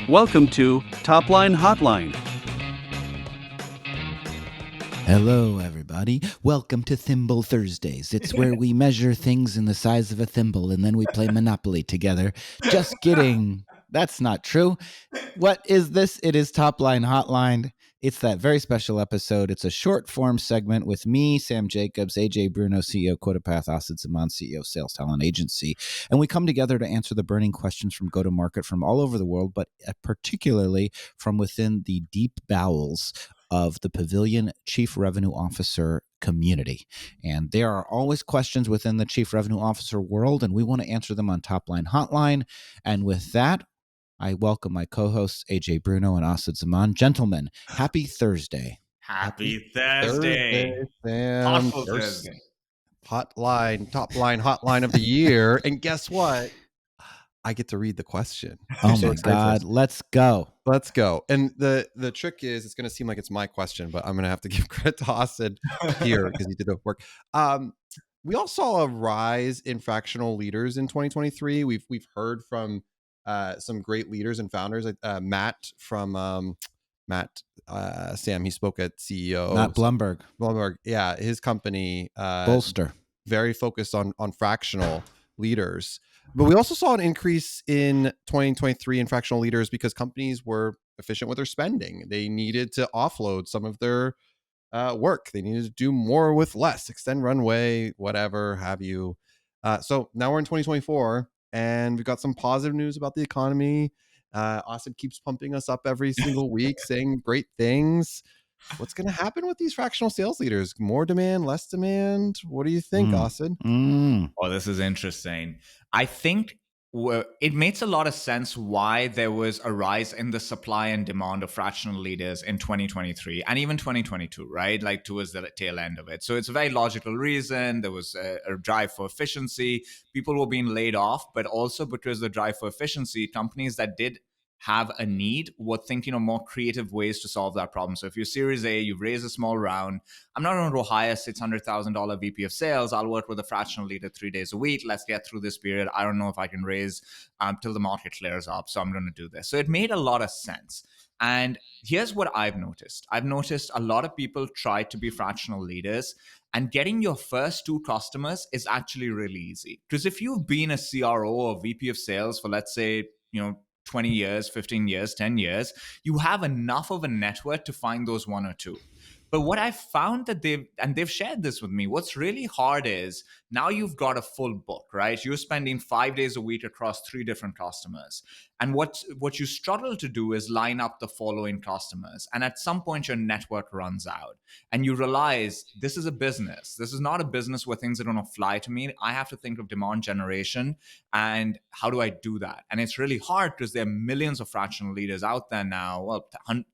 Welcome to TOPLINE HOTLINE. Hello, everybody. Welcome to Thimble Thursdays. It's where we measure things in the size of a thimble and then we play Monopoly together. Just kidding. That's not true. What is this? It is TOPLINE HOTLINE. It's that very special episode. It's a short form segment with me, Sam Jacobs, AJ Bruno, CEO, Quotapath, Asid Zaman, CEO, Sales Talent Agency. And we come together to answer the burning questions from go-to-market from all over the world, but particularly from within the deep bowels of the Pavilion Chief Revenue Officer community. And there are always questions within the Chief Revenue Officer world, and we want to answer them on TOPLINE HOTLINE. And with that, I welcome my co-hosts, AJ Bruno and Asid Zaman. Gentlemen, happy Thursday. Happy Thursday. Sam. Thoughtful First Thursday. TOPLINE HOTLINE of the year. And guess what? I get to read the question. Oh So my excited for God, this. let's go. Let's go. And the trick is it's going to seem like it's my question, but I'm going to have to give credit to Asid here because he did the work. We all saw a rise in fractional leaders in 2023. We've heard from some great leaders and founders. Matt from Sam, he spoke at CEO. Matt Blumberg. Yeah, his company Bolster. very focused on fractional leaders. But we also saw an increase in 2023 in fractional leaders because companies were efficient with their spending. They needed to offload some of their work. They needed to do more with less, extend runway, whatever have you. So now we're in 2024 and we've got some positive news about the economy. Asid keeps pumping us up every single week, saying great things. What's going to happen with these fractional sales leaders? More demand, less demand? What do you think, Asid? Oh, this is interesting. I think it makes a lot of sense why there was a rise in the supply and demand of fractional leaders in 2023 and even 2022, right? Like towards the tail end of it. So it's a very logical reason. There was a drive for efficiency. People were being laid off, but also because the drive for efficiency, companies that did have a need were thinking of more creative ways to solve that problem. So if you're Series A, you've raised a small round, I'm not going to go hire a $600,000 VP of sales. I'll work with a fractional leader 3 days a week. Let's get through this period. I don't know if I can raise till the market clears up, so I'm going to do this. So it made a lot of sense. And here's what I've noticed. I've noticed a lot of people try to be fractional leaders, and getting your first 2 customers is actually really easy. Because if you've been a CRO or VP of sales for, let's say, 20 years, 15 years, 10 years, you have enough of a network to find those 1 or 2. But what I found that they've shared this with me, what's really hard is now you've got a full book, right? You're spending 5 days a week across 3 different customers. And what you struggle to do is line up the following customers. And at some point, your network runs out. And you realize this is a business. This is not a business where things are going to fly to me. I have to think of demand generation. And how do I do that? And it's really hard because there are millions of fractional leaders out there now, well,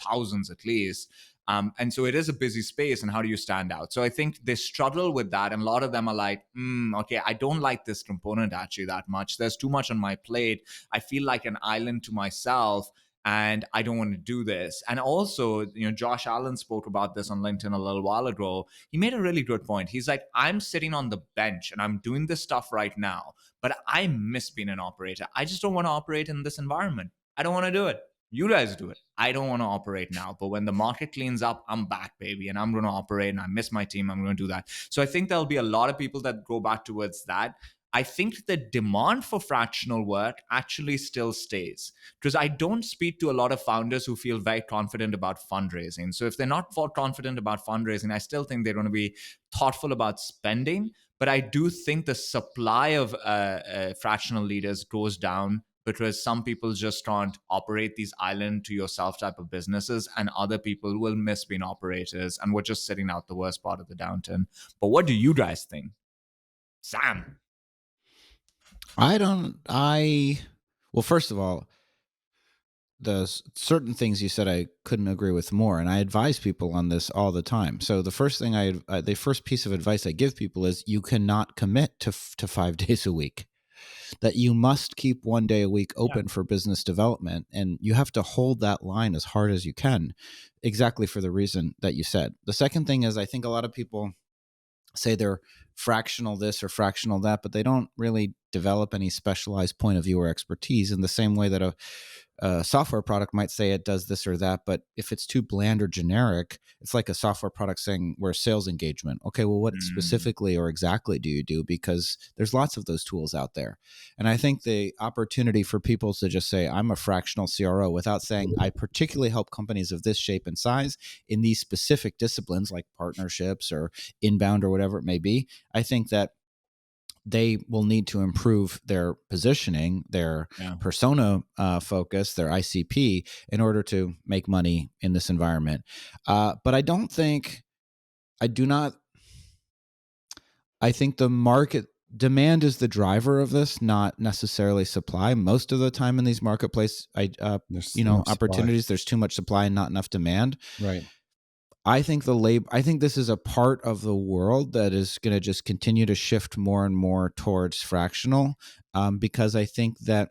thousands at least. And so it is a busy space, and how do you stand out? So I think they struggle with that, and a lot of them are like, okay, I don't like this component actually that much. There's too much on my plate. I feel like an island to myself, and I don't want to do this. And also, Josh Allen spoke about this on LinkedIn a little while ago. He made a really good point. He's like, I'm sitting on the bench, and I'm doing this stuff right now, but I miss being an operator. I just don't want to operate in this environment. I don't want to do it. You guys do it. I don't want to operate now. But when the market cleans up, I'm back, baby. And I'm going to operate, and I miss my team. I'm going to do that. So I think there'll be a lot of people that go back towards that. I think the demand for fractional work actually still stays, because I don't speak to a lot of founders who feel very confident about fundraising. So if they're not confident about fundraising, I still think they're going to be thoughtful about spending. But I do think the supply of fractional leaders goes down, because some people just can't operate these island to yourself type of businesses, and other people will miss being operators, and we're just sitting out the worst part of the downturn. But what do you guys think? Sam? Well, first of all, the certain things you said I couldn't agree with more, and I advise people on this all the time. So the first thing the first piece of advice I give people is you cannot commit to 5 days a week. That you must keep 1 day a week open for business development, and you have to hold that line as hard as you can, exactly for the reason that you said. The second thing is, I think a lot of people say they're fractional this or fractional that, but they don't really develop any specialized point of view or expertise in the same way that a software product might say it does this or that. But if it's too bland or generic, it's like a software product saying we're sales engagement. Okay, well, what specifically or exactly do you do? Because there's lots of those tools out there. And I think the opportunity for people to just say, I'm a fractional CRO without saying, I particularly help companies of this shape and size in these specific disciplines like partnerships or inbound or whatever it may be. I think that they will need to improve their positioning, their persona focus, their ICP in order to make money in this environment. But I think the market demand is the driver of this, not necessarily supply. Most of the time in these marketplace, opportunities, there's too much supply and not enough demand. Right. I think this is a part of the world that is going to just continue to shift more and more towards fractional, because I think that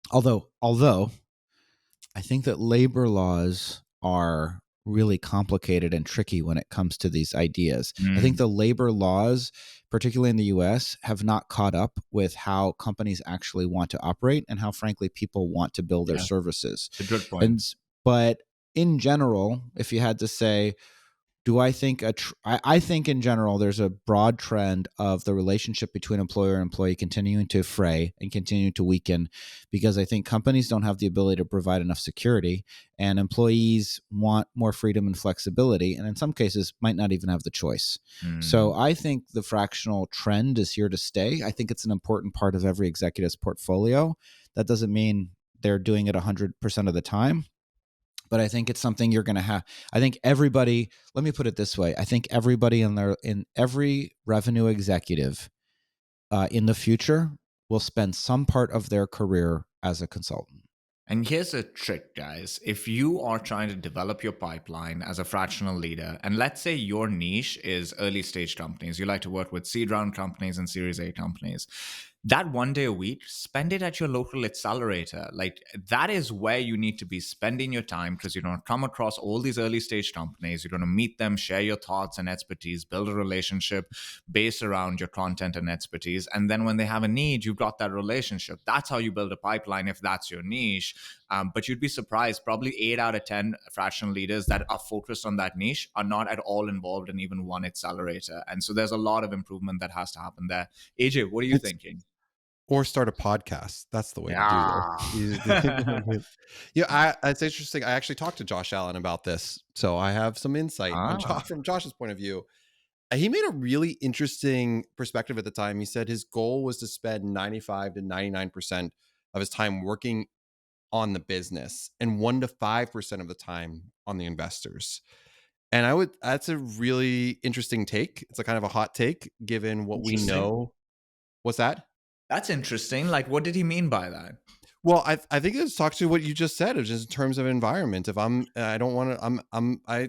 although I think that labor laws are really complicated and tricky when it comes to these ideas. I think the labor laws, particularly in the US, have not caught up with how companies actually want to operate and how, frankly, people want to build their services. It's a good point. But in general, if you had to say, do I think I think in general there's a broad trend of the relationship between employer and employee continuing to fray and continuing to weaken, because I think companies don't have the ability to provide enough security, and employees want more freedom and flexibility, and in some cases might not even have the choice. So I think the fractional trend is here to stay. I think it's an important part of every executive's portfolio. That doesn't mean they're doing it 100% of the time, but I think it's something you're going to have. I think everybody, let me put it this way. I think everybody in every revenue executive in the future will spend some part of their career as a consultant. And here's a trick, guys. If you are trying to develop your pipeline as a fractional leader, and let's say your niche is early stage companies, you like to work with seed round companies and Series A companies, that 1 day a week, spend it at your local accelerator. Like, that is where you need to be spending your time, because you're going to come across all these early stage companies. You're going to meet them, share your thoughts and expertise, build a relationship based around your content and expertise. And then when they have a need, you've got that relationship. That's how you build a pipeline if that's your niche. But you'd be surprised, probably 8 out of 10 fractional leaders that are focused on that niche are not at all involved in even one accelerator. And so there's a lot of improvement that has to happen there. AJ, what are you thinking? Or start a podcast. That's the way to do this. It's interesting. I actually talked to Josh Allen about this, so I have some insight from Josh's point of view. He made a really interesting perspective at the time. He said his goal was to spend 95 to 99% of his time working on the business and 1 to 5% of the time on the investors. And that's a really interesting take. It's a kind of a hot take given what we know. What's that? That's interesting. Like, what did he mean by that? Well, I think it talks to what you just said, just in terms of environment. If I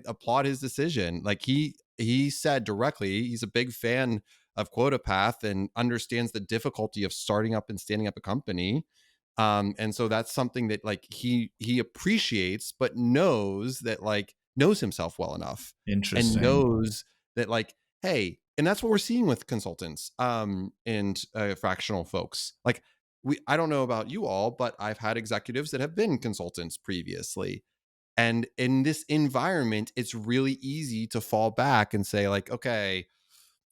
applaud his decision. Like he said directly, he's a big fan of Quota Path and understands the difficulty of starting up and standing up a company. And so that's something that like he appreciates, but knows himself well enough. Interesting. And knows that like, hey, and that's what we're seeing with consultants and fractional folks. Like I don't know about you all, but I've had executives that have been consultants previously. And in this environment, it's really easy to fall back and say like, okay,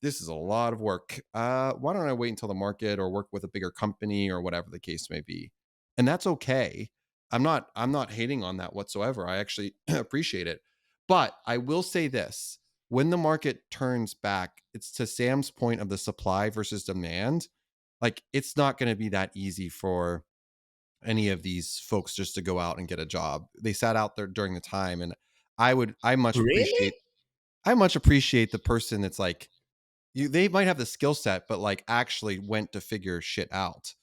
this is a lot of work. Why don't I wait until the market or work with a bigger company or whatever the case may be? And that's okay. I'm not hating on that whatsoever. I actually appreciate it. But I will say this, when the market turns back, it's to Sam's point of the supply versus demand. Like it's not going to be that easy for any of these folks just to go out and get a job. They sat out there during the time, and I much appreciate the person that's like, they might have the skill set, but like actually went to figure shit out.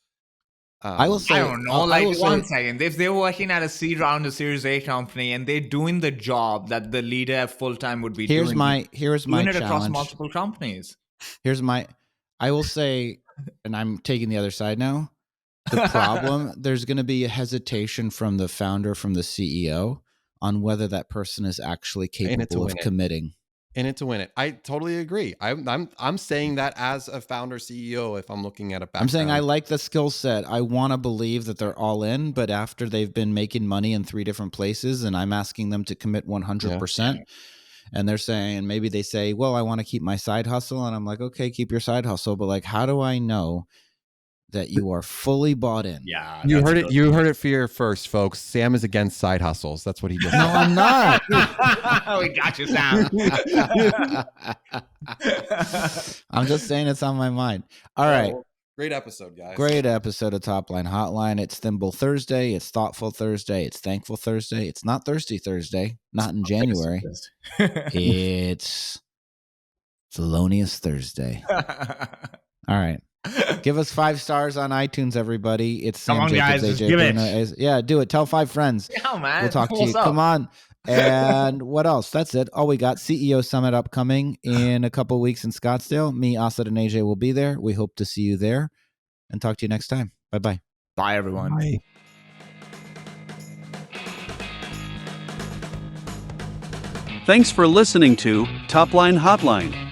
I will say, I don't know. One second. If they're working at a seed round, a Series A company, and they're doing the job that the leader full time would be doing, here's my challenge across multiple companies. I will say, and I'm taking the other side now. The problem, there's going to be a hesitation from the founder, from the CEO, on whether that person is actually capable of committing. In it to win it. I totally agree. I'm saying that as a founder CEO. If I'm looking at a background, I'm saying I like the skill set. I want to believe that they're all in, but after they've been making money in 3 different places, and I'm asking them to commit 100%, and they're saying, maybe they say, well, I want to keep my side hustle, and I'm like, okay, keep your side hustle, but like, how do I know that you are fully bought in? Yeah, You heard it. You heard it here first, folks. Sam is against side hustles. That's what he just No, said. I'm not. We got you, Sam. I'm just saying it's on my mind. All right. Great episode, guys. Great episode of Top Line Hotline. It's Thimble Thursday. It's Thoughtful Thursday. It's Thankful Thursday. It's not Thirsty Thursday. Not in January. It's Thelonious Thursday. All right. Give us 5 stars on iTunes, everybody. It's Sam Come on, Jacobs, guys, just AJ give Bruno. it. Yeah, do it. Tell 5 friends. Yeah, man. We'll talk to What's you. up? Come on. And what else? That's it. All we got. CEO Summit upcoming in a couple weeks in Scottsdale. Me, Asad, and AJ will be there. We hope to see you there and talk to you next time. Bye-bye. Bye, everyone. Bye. Thanks for listening to Topline Hotline.